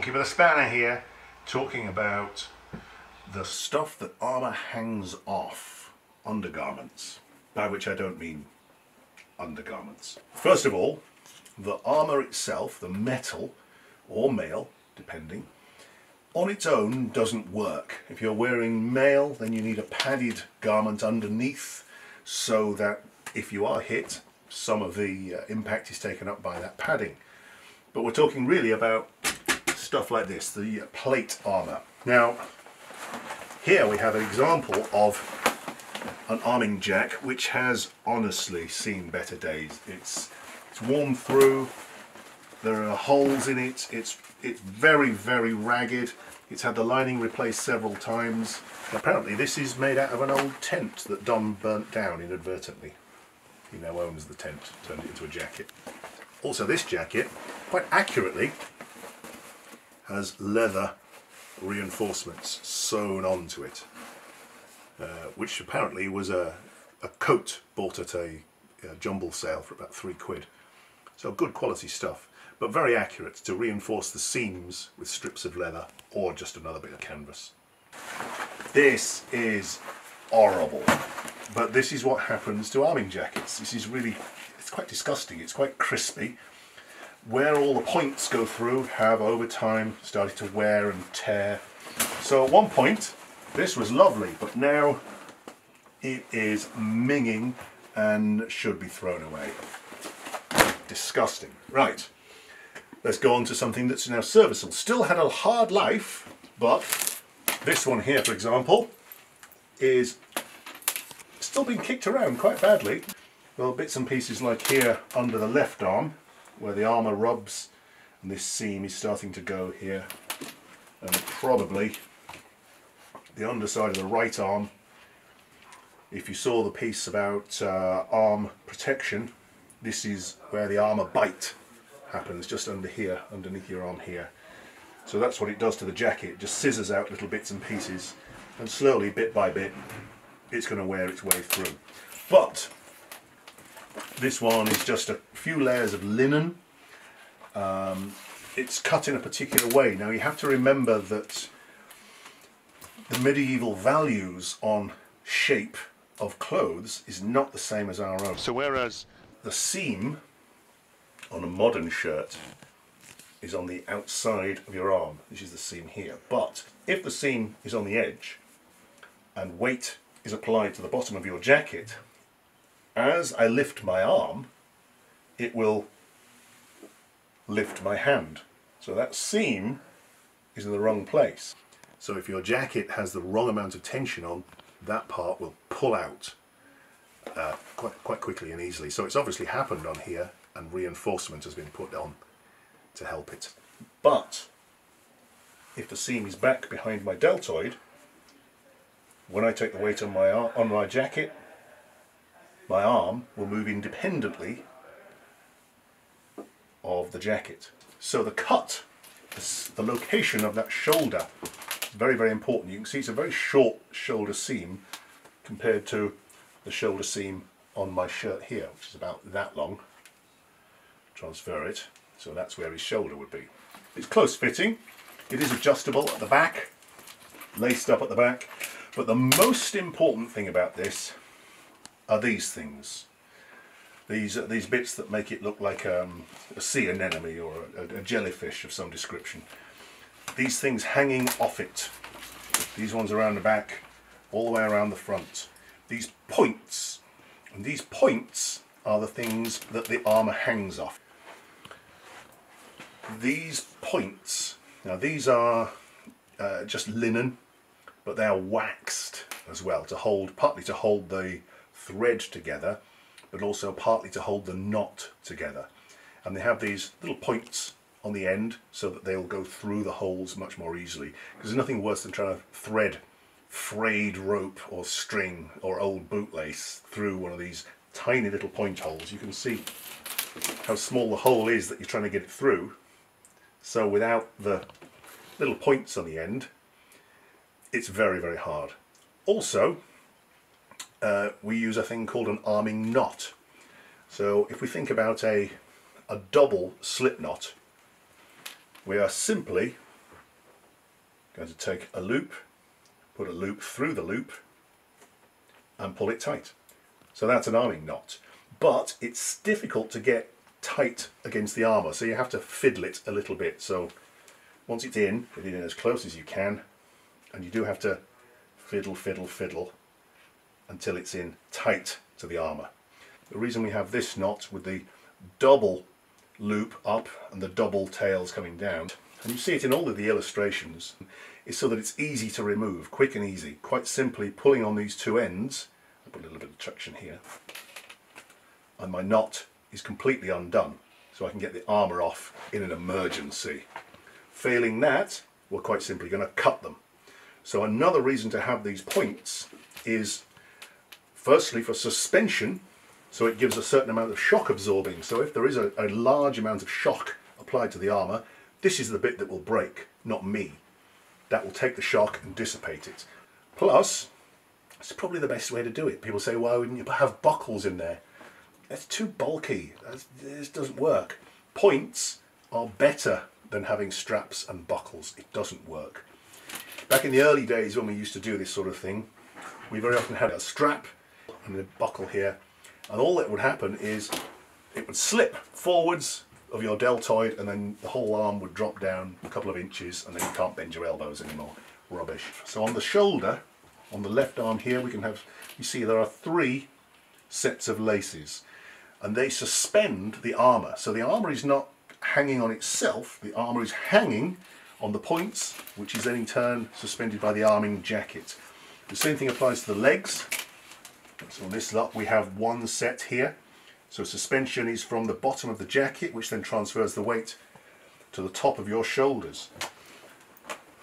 Monkey with a Spanner here, talking about the stuff that Armour hangs off undergarments, by which I don't mean undergarments. First of all, the armour itself, the metal or mail, depending, on its own doesn't work. If you're wearing mail, then you need a padded garment underneath so that if you are hit, some of the impact is taken up by that padding. But we're talking really about stuff like this, the plate armour. Now, here we have an example of an arming jack which has honestly seen better days. It's worn through, there are holes in it, it's very, very ragged. It's had the lining replaced several times. Apparently this is made out of an old tent that Don burnt down inadvertently. He now owns the tent, turned it into a jacket. Also, this jacket, quite accurately, has leather reinforcements sewn onto it, which apparently was a coat bought at a jumble sale for about £3. So good quality stuff, but very accurate to reinforce the seams with strips of leather or just another bit of canvas. This is horrible, but this is what happens to arming jackets. This is really, it's quite disgusting, it's quite crispy. Where all the points go through have over time started to wear and tear. So at one point this was lovely, but now it is minging and should be thrown away. Disgusting. Right, let's go on to something that's now serviceable. Still had a hard life, but this one here, for example, is still being kicked around quite badly. Well, bits and pieces like here under the left arm, where the armour rubs, and this seam is starting to go here, and probably the underside of the right arm. If you saw the piece about arm protection, this is where the armour bite happens, just under here, underneath your arm here. So that's what it does to the jacket. It just scissors out little bits and pieces, and slowly, bit by bit, it's going to wear its way through. But this one is just a few layers of linen. It's cut in a particular way. Now you have to remember that the medieval values on shape of clothes is not the same as our own. So whereas the seam on a modern shirt is on the outside of your arm, which is the seam here, but if the seam is on the edge and weight is applied to the bottom of your jacket, as I lift my arm, it will lift my hand. So that seam is in the wrong place. So if your jacket has the wrong amount of tension on, that part will pull out quite quickly and easily. So it's obviously happened on here, and reinforcement has been put on to help it. But if the seam is back behind my deltoid, when I take the weight on my jacket, my arm will move independently of the jacket. So the cut, the location of that shoulder, is very, very important. You can see it's a very short shoulder seam compared to the shoulder seam on my shirt here, which is about that long. Transfer it, so that's where his shoulder would be. It's close fitting, it is adjustable at the back, laced up at the back, but the most important thing about this are these things. These bits that make it look like a sea anemone or a jellyfish of some description. These things hanging off it. These ones around the back, all the way around the front. These points, and these points are the things that the armour hangs off. These points, now these are just linen, but they are waxed as well to hold, partly to hold the thread together, but also partly to hold the knot together. And they have these little points on the end so that they'll go through the holes much more easily. Because there's nothing worse than trying to thread frayed rope or string or old bootlace through one of these tiny little point holes. You can see how small the hole is that you're trying to get it through. So without the little points on the end, it's very, very hard. Also, we use a thing called an arming knot. So if we think about a double slip knot, we are simply going to take a loop, put a loop through the loop and pull it tight. So that's an arming knot, but it's difficult to get tight against the armour, so you have to fiddle it a little bit. So once it's in, get it in as close as you can, and you do have to fiddle, fiddle, fiddle until it's in tight to the armour. The reason we have this knot with the double loop up and the double tails coming down, and you see it in all of the illustrations, is so that it's easy to remove, quick and easy. Quite simply pulling on these two ends, I put a little bit of traction here, and my knot is completely undone, so I can get the armour off in an emergency. Failing that, we're quite simply going to cut them. So another reason to have these points is firstly for suspension, so it gives a certain amount of shock absorbing. So if there is a large amount of shock applied to the armour, this is the bit that will break, not me. That will take the shock and dissipate it. Plus, it's probably the best way to do it. People say, why wouldn't you have buckles in there? That's too bulky. This doesn't work. Points are better than having straps and buckles. It doesn't work. Back in the early days when we used to do this sort of thing, we very often had a strap and a buckle here, and all that would happen is it would slip forwards of your deltoid and then the whole arm would drop down a couple of inches and then you can't bend your elbows anymore. Rubbish. So on the shoulder, on the left arm here, we can have, you see there are 3 sets of laces, and they suspend the armour. So the armour is not hanging on itself, the armour is hanging on the points, which is then in turn suspended by the arming jacket. The same thing applies to the legs. So on this lot we have 1 set here. So suspension is from the bottom of the jacket, which then transfers the weight to the top of your shoulders.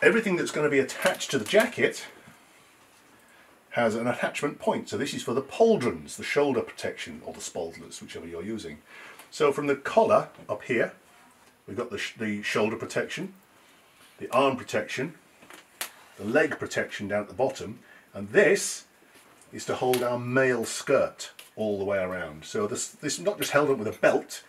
Everything that's going to be attached to the jacket has an attachment point. So this is for the pauldrons, the shoulder protection, or the spoldlers, whichever you're using. So from the collar up here, we've got the shoulder protection, the arm protection, the leg protection down at the bottom, and this is to hold our male skirt all the way around. So this is not just held up with a belt,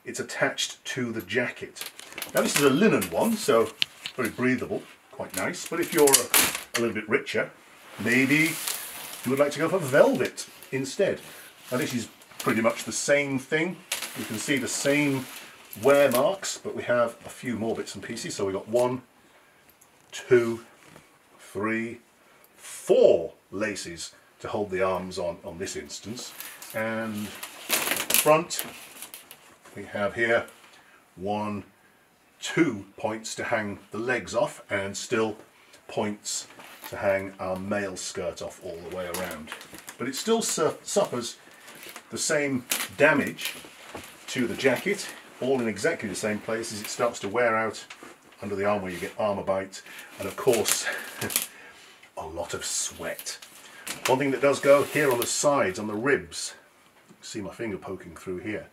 it's attached to the jacket. Now this is a linen one, so very breathable, quite nice, but if you're a little bit richer, maybe you would like to go for velvet instead. Now this is pretty much the same thing. You can see the same wear marks, but we have a few more bits and pieces. So we've got 1, 2, 3, 4 laces to hold the arms on this instance. And at the front we have here 1, 2 points to hang the legs off, and still points to hang our male skirt off all the way around. But it still suffers the same damage to the jacket, all in exactly the same place as it starts to wear out under the arm, where you get armour bite, and of course a lot of sweat. One thing that does go here on the sides, on the ribs, you can see my finger poking through here.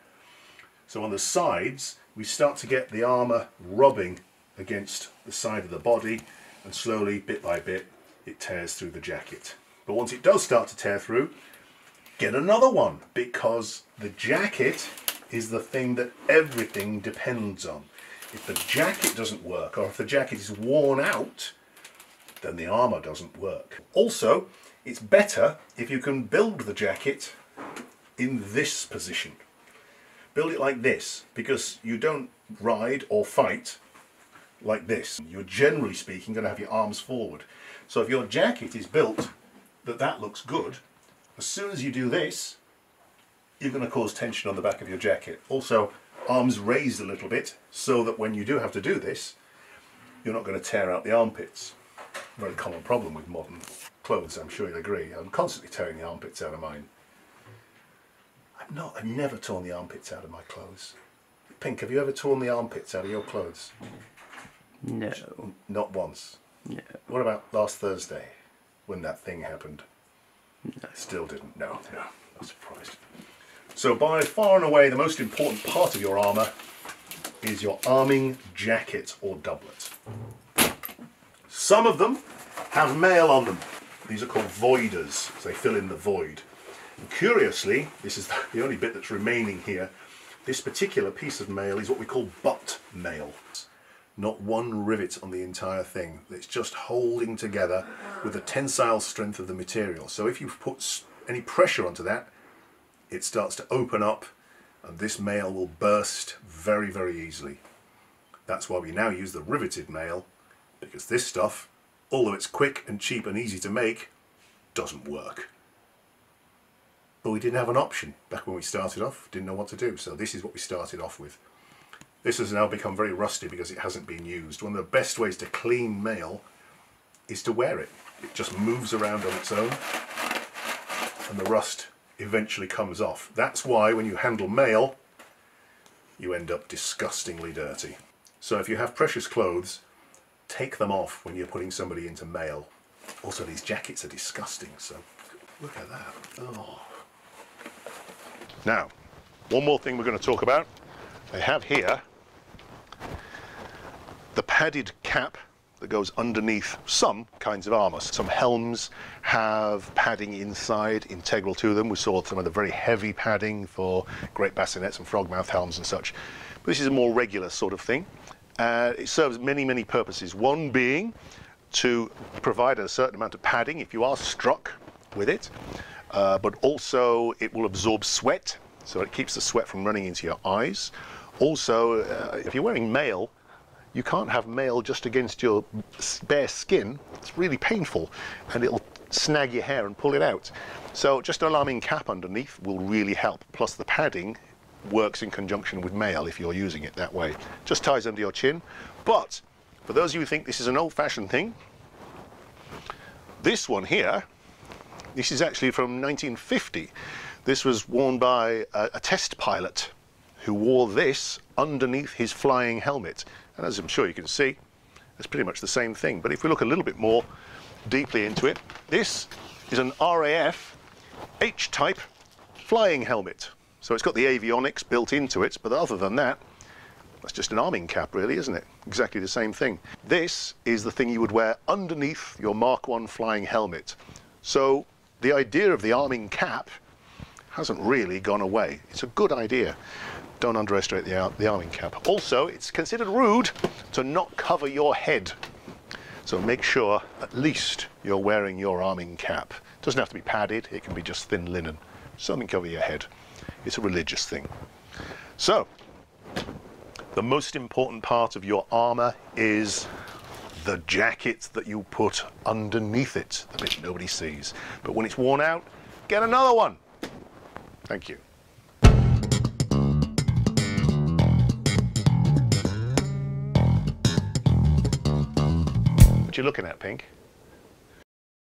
So on the sides we start to get the armour rubbing against the side of the body, and slowly, bit by bit, it tears through the jacket. But once it does start to tear through, get another one, because the jacket is the thing that everything depends on. If the jacket doesn't work, or if the jacket is worn out, then the armour doesn't work. Also, it's better if you can build the jacket in this position. Build it like this, because you don't ride or fight like this. You're generally speaking going to have your arms forward. So if your jacket is built that looks good, as soon as you do this, you're going to cause tension on the back of your jacket. Also, arms raised a little bit, so that when you do have to do this, you're not going to tear out the armpits. Very common problem with modern clothes, I'm sure you'll agree. I'm constantly tearing the armpits out of mine. I've never torn the armpits out of my clothes. Pink, have you ever torn the armpits out of your clothes? No. Not once? No. What about last Thursday, when that thing happened? No. Still didn't? No, not surprised. So by far and away the most important part of your armour is your arming jacket or doublet. Some of them have mail on them. These are called voiders, so they fill in the void. And curiously, this is the only bit that's remaining here. This particular piece of mail is what we call butt mail. Not one rivet on the entire thing. It's just holding together with the tensile strength of the material. So if you put any pressure onto that, it starts to open up and this mail will burst very, very easily. That's why we now use the riveted mail, because this stuff, although it's quick and cheap and easy to make, doesn't work. But we didn't have an option back when we started off, didn't know what to do, so this is what we started off with. This has now become very rusty because it hasn't been used. One of the best ways to clean mail is to wear it. It just moves around on its own and the rust eventually comes off. That's why when you handle mail, you end up disgustingly dirty. So if you have precious clothes, take them off when you're putting somebody into mail. Also, these jackets are disgusting, so look at that. Oh. Now, one more thing we're going to talk about. I have here the padded cap that goes underneath some kinds of armour. Some helms have padding inside, integral to them. We saw some of the very heavy padding for great bassinets and frogmouth helms and such. But this is a more regular sort of thing. It serves many, many purposes. One being to provide a certain amount of padding if you are struck with it, but also it will absorb sweat, so it keeps the sweat from running into your eyes. Also, if you're wearing mail, you can't have mail just against your bare skin. It's really painful and it'll snag your hair and pull it out. So just an arming cap underneath will really help. Plus the padding works in conjunction with mail if you're using it that way. Just ties under your chin. But for those of you who think this is an old-fashioned thing, this one here, this is actually from 1950. This was worn by a test pilot who wore this underneath his flying helmet. And as I'm sure you can see, it's pretty much the same thing. But if we look a little bit more deeply into it, this is an RAF H-type flying helmet. So it's got the avionics built into it, but other than that, that's just an arming cap really, isn't it? Exactly the same thing. This is the thing you would wear underneath your Mark I flying helmet. So the idea of the arming cap hasn't really gone away. It's a good idea. Don't underestimate the arming cap. Also, it's considered rude to not cover your head. So make sure at least you're wearing your arming cap. It doesn't have to be padded, it can be just thin linen. Something cover your head. It's a religious thing. So, the most important part of your armour is the jacket that you put underneath it, the bit nobody sees. But when it's worn out, get another one. Thank you. What you looking at, Pink?